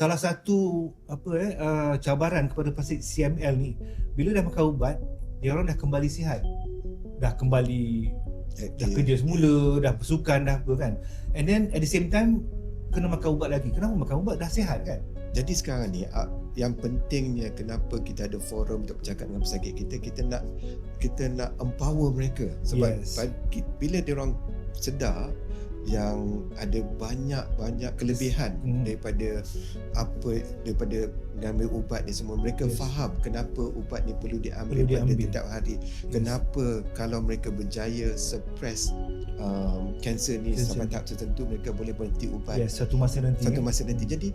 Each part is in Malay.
salah satu cabaran kepada pasien CML ni, bila dah makan ubat, dia orang dah kembali sihat. Dah kembali dah kerja semula, dah bersukan, dah apa kan. And then at the same time kena makan ubat lagi. Kenapa makan ubat? Dah sihat kan. Jadi sekarang ni yang pentingnya kenapa kita ada forum untuk bercakap dengan pesakit kita nak empower mereka. Sebab bila dia orang sedar yang ada banyak kelebihan daripada mengambil ubat ni semua, mereka faham kenapa ubat ni perlu diambil pada tiap hari. Kenapa kalau mereka berjaya suppress kanser ni sampai tahap tertentu, mereka boleh berhenti ubat satu masa nanti. Jadi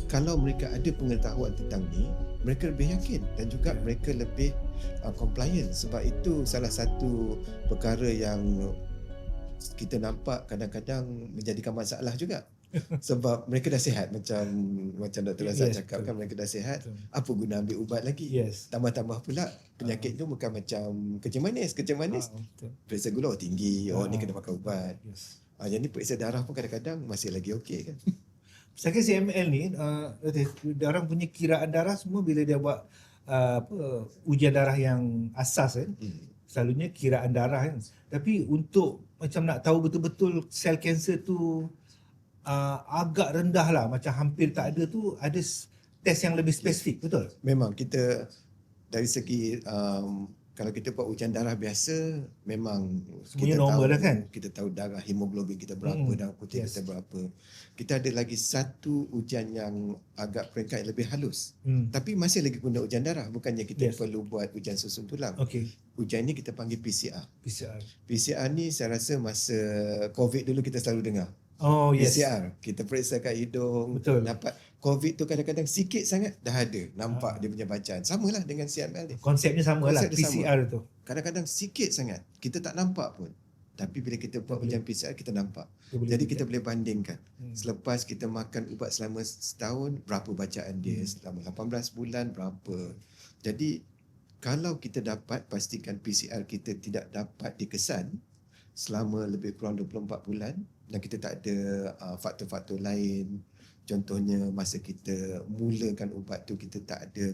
kalau mereka ada pengetahuan tentang ni, mereka lebih yakin dan juga mereka lebih compliant. Sebab itu salah satu perkara yang kita nampak kadang-kadang menjadikan masalah juga. Sebab mereka dah sihat, macam Dr. Razak cakap kan, mereka dah sihat, apa guna ambil ubat lagi. Tambah-tambah pula penyakit tu bukan macam kencing manis, periksa gula tinggi, ni kena makan ubat. Jadi periksa darah pun kadang-kadang masih lagi okey kan. Pesakit CML ni, orang punya kiraan darah semua bila dia buat ujian darah yang asas kan, selalunya kiraan darah kan. Tapi untuk macam nak tahu betul-betul sel kanser tu agak rendah lah, macam hampir tak ada tu, ada test yang lebih spesifik, betul? Memang kita dari segi kalau kita buat ujian darah biasa, memang semuanya kita normal tahu, lah kan? Kita tahu darah hemoglobin kita berapa, darah putih kita berapa. Kita ada lagi satu ujian yang agak peringkat lebih halus. Tapi masih lagi guna ujian darah, bukannya kita perlu buat ujian susun tulang. Ujian ni kita panggil PCR. PCR ni saya rasa masa COVID dulu kita selalu dengar. PCR, kita periksa kat hidung, dapat COVID tu kadang-kadang sikit sangat dah ada nampak dia punya bacaan. Samalah dengan CML ni. Konsepnya samalah, PCR tu. Kadang-kadang sikit sangat kita tak nampak pun. Tapi bila kita buat ujian PCR kita nampak. Jadi kita boleh bandingkan. Selepas kita makan ubat selama setahun, berapa bacaan dia, selama 18 bulan berapa. Jadi kalau kita dapat pastikan PCR kita tidak dapat dikesan selama lebih kurang 24 bulan dan kita tak ada faktor-faktor lain, contohnya masa kita mulakan ubat tu kita tak ada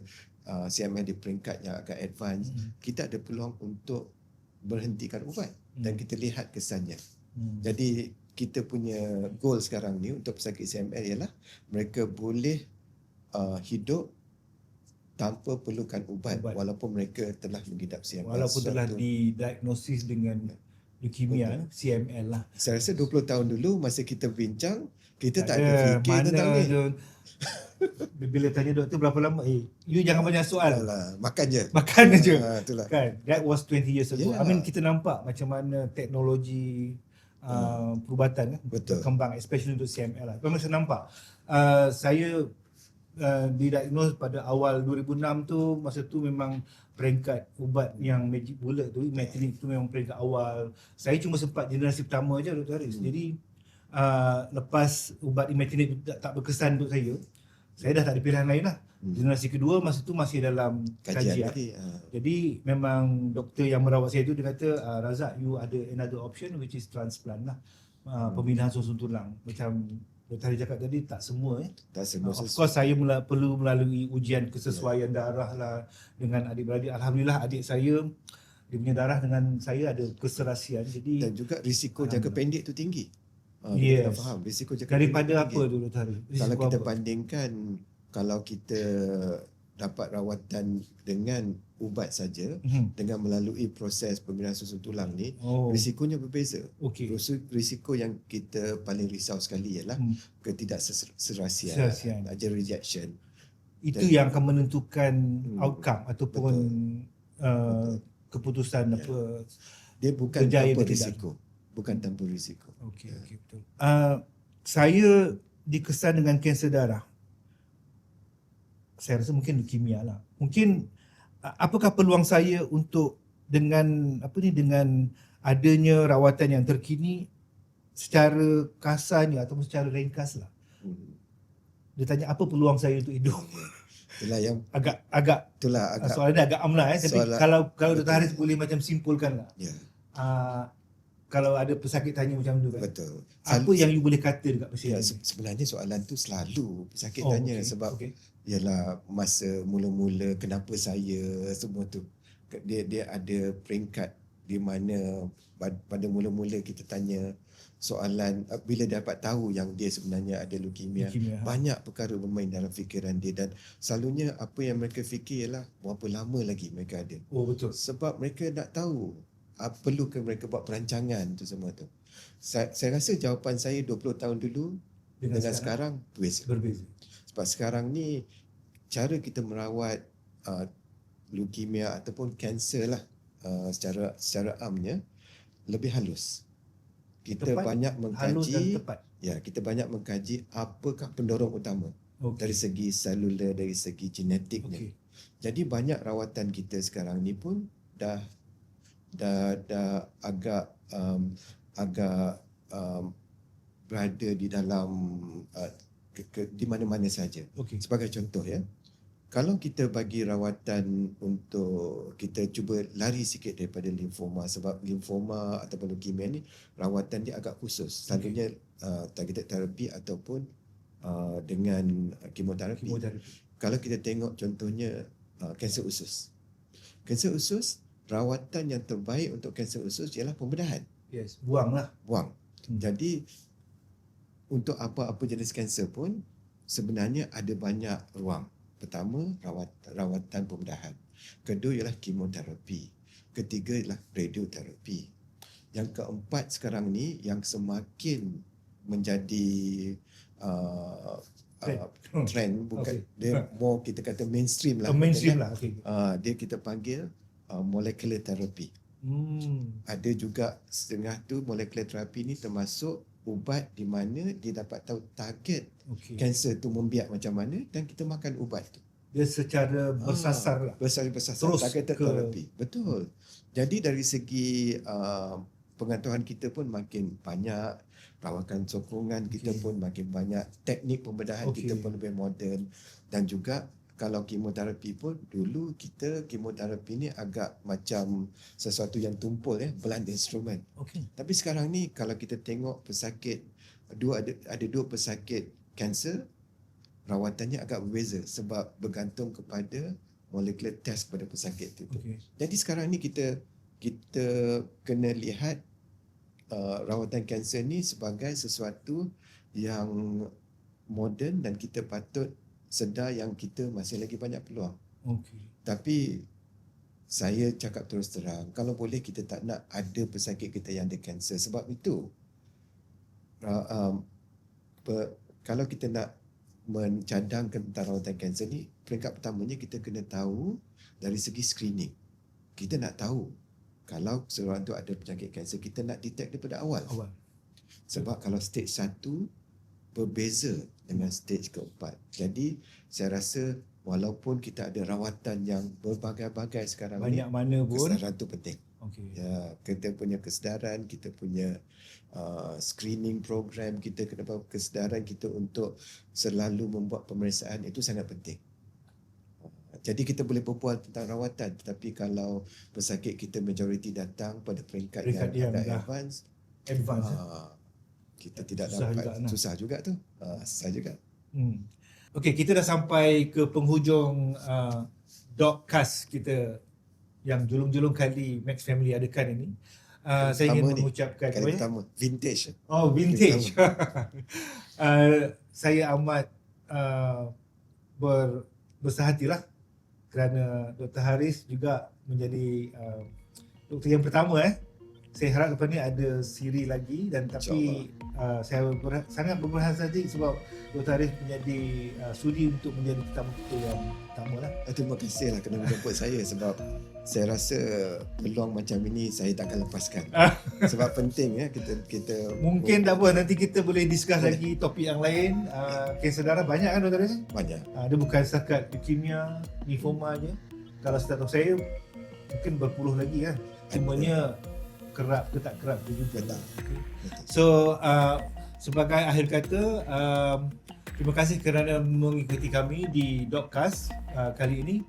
CML di peringkat yang agak advance, kita ada peluang untuk berhentikan ubat dan kita lihat kesannya. Jadi kita punya goal sekarang ni untuk pesakit CML ialah mereka boleh hidup tanpa perlukan ubat walaupun mereka telah mengidap CML. Walaupun telah didiagnosis dengan leukemia, CML lah. Saya rasa 20 tahun dulu masa kita bincang, kita tak ada fikir tentang ni. Bila tanya doktor berapa lama, you jangan banyak soal. Makan je. Itulah. Kan, that was 20 years ago. I mean, kita nampak macam mana teknologi perubatan kan berkembang, especially untuk CML lah. Memang saya nampak. Saya didiagnose pada awal 2006 tu, masa tu memang peringkat ubat yang magic bullet tu, imatinib tu memang peringkat awal. Saya cuma sempat generasi pertama je Dr. Haris. Jadi lepas ubat imatinib tak berkesan untuk saya dah tak ada pilihan lain lah. Generasi kedua masa tu masih dalam kajian. Jadi memang doktor yang merawat saya tu dia kata, Razak, you ada another option which is transplant lah, pemindahan susun tulang. Macam Dr. Haris cakap tadi, tak semua tak semua. Of course saya perlu melalui ujian kesesuaian darah lah dengan adik-beradik. Alhamdulillah adik saya, dia punya darah dengan saya ada keserasian. Jadi dan juga risiko jangka pendek tu tinggi. Kita faham risiko jangka daripada pendek apa tu Dr. Haris? Kalau kita bandingkan, kalau kita dapat rawatan dengan ubat saja, dengan melalui proses pemindahan susun tulang ni, risikonya berbeza. Risiko yang kita paling risau sekali ialah ketidakserasian, ada rejection. Itu yang akan menentukan outcome ataupun keputusan apa. Dia bukan tanpa risiko. Bukan tanpa risiko. Betul. Saya dikesan dengan kanser darah. Saya rasa mungkin leukemia lah. Mungkin apakah peluang saya untuk dengan adanya rawatan yang terkini secara kasarnya ataupun secara ringkas lah. Dia tanya apa peluang saya untuk hidup. Itulah yang agak soalan dia agak amlah tapi kalau Dr. Haris boleh macam simpulkan lah. kalau ada pesakit tanya macam tu kan. Betul. Apa yang you boleh kata dekat pasien? Sebenarnya soalan tu selalu pesakit tanya sebab ialah masa mula-mula kenapa saya, semua tu dia ada peringkat di mana pada mula-mula kita tanya soalan bila dapat tahu yang dia sebenarnya ada leukemia. Banyak perkara bermain dalam fikiran dia dan selalunya apa yang mereka fikir ialah berapa lama lagi mereka ada. Betul. Sebab mereka nak tahu perlu ke mereka buat perancangan tu semua tu. Saya rasa jawapan saya 20 tahun dulu dengan sekarang berbeza. Sebab sekarang ni cara kita merawat leukemia ataupun kanser lah secara amnya lebih halus. Kita banyak mengkaji, kita banyak mengkaji apakah pendorong utama dari segi selular, dari segi genetiknya. Jadi banyak rawatan kita sekarang ni pun dah agak berada di dalam di mana-mana saja. Sebagai contoh ya, kalau kita bagi rawatan untuk kita cuba lari sikit daripada limfoma, sebab limfoma ataupun leukemia ni rawatan dia agak khusus. Selalunya targeted therapy ataupun dengan kemoterapi. Kalau kita tengok contohnya kanser usus. Kanser usus, rawatan yang terbaik untuk kanser usus ialah pembedahan. Buang. Jadi untuk apa-apa jenis kanser pun sebenarnya ada banyak ruang. Pertama, rawatan pembedahan. Kedua ialah kemoterapi. Ketiga ialah radioterapi. Yang keempat sekarang ni yang semakin menjadi trend, bukan dia more kita kata mainstream lah. Dia kita panggil molecular therapy. Ada juga setengah tu molecular therapy ni termasuk ubat di mana dia dapat tahu target kanser tu membiak macam mana dan kita makan ubat tu. Dia secara bersasar lah. Bersasar targeted therapy. Betul. Jadi dari segi pengetahuan kita pun makin banyak, rawakan sokongan kita pun makin banyak, teknik pembedahan kita pun lebih moden dan juga kalau kemoterapi pun dulu kita kemoterapi ni agak macam sesuatu yang tumpul blunt instrument. Tapi sekarang ni kalau kita tengok pesakit ada dua pesakit kanser, rawatannya agak berbeza sebab bergantung kepada molecular test pada pesakit itu. Jadi sekarang ni kita kena lihat rawatan kanser ni sebagai sesuatu yang moden dan kita patut sedar yang kita masih lagi banyak peluang. Tapi saya cakap terus terang, kalau boleh kita tak nak ada pesakit kita yang ada kanser. Sebab itu kalau kita nak mencadangkan tentang rawatan kanser ni, peringkat pertamanya kita kena tahu dari segi screening. Kita nak tahu kalau seorang tu ada penyakit kanser, kita nak detect daripada awal. Sebab kalau stage 1 berbeza dengan stage keempat. Jadi saya rasa walaupun kita ada rawatan yang berbagai-bagai sekarang banyak ni, mana pun kesedaran tu penting. Ya, kita punya kesedaran, kita punya screening program, kita kena bawa kesedaran kita untuk selalu membuat pemeriksaan, itu sangat penting. Jadi kita boleh berbual tentang rawatan, tetapi kalau pesakit kita majoriti datang pada peringkat yang ada advance, kita tidak dapat, susah juga tu. Susah juga. Okey, kita dah sampai ke penghujung Doccast kita yang julung-julung kali Max Family adakan ini. Saya ingin mengucapkan kali pertama vintage. Vintage. Saya amat bersahatilah kerana Dr. Haris juga menjadi doktor yang pertama. Saya harap lepas ni ada siri lagi dan tapi saya sangat berhasrat sebab Dr. Haris menjadi sudi untuk menjadi tetamu kita yang pertama lah. Terima kasih lah kerana menjemput saya sebab saya rasa peluang macam ini saya takkan lepaskan. Sebab penting kita mungkin tak apa, nanti kita boleh discuss lagi topik yang lain. Kanser darah banyak kan Dr. Haris? Banyak. Dia bukan setakat leukemia, lymphoma je. Kalau setahu saya mungkin berpuluh lagi kan. Cumanya kerap ke tak kerap juga. Betul. So sebagai akhir kata, Terima kasih kerana mengikuti kami di Dotcast kali ini.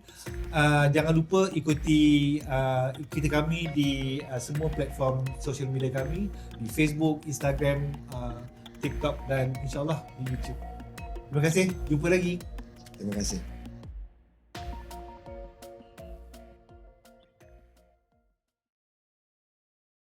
Jangan lupa ikuti kita kami di semua platform social media kami, di Facebook, Instagram, TikTok dan insyaAllah di YouTube. Terima kasih. Jumpa lagi. Terima kasih.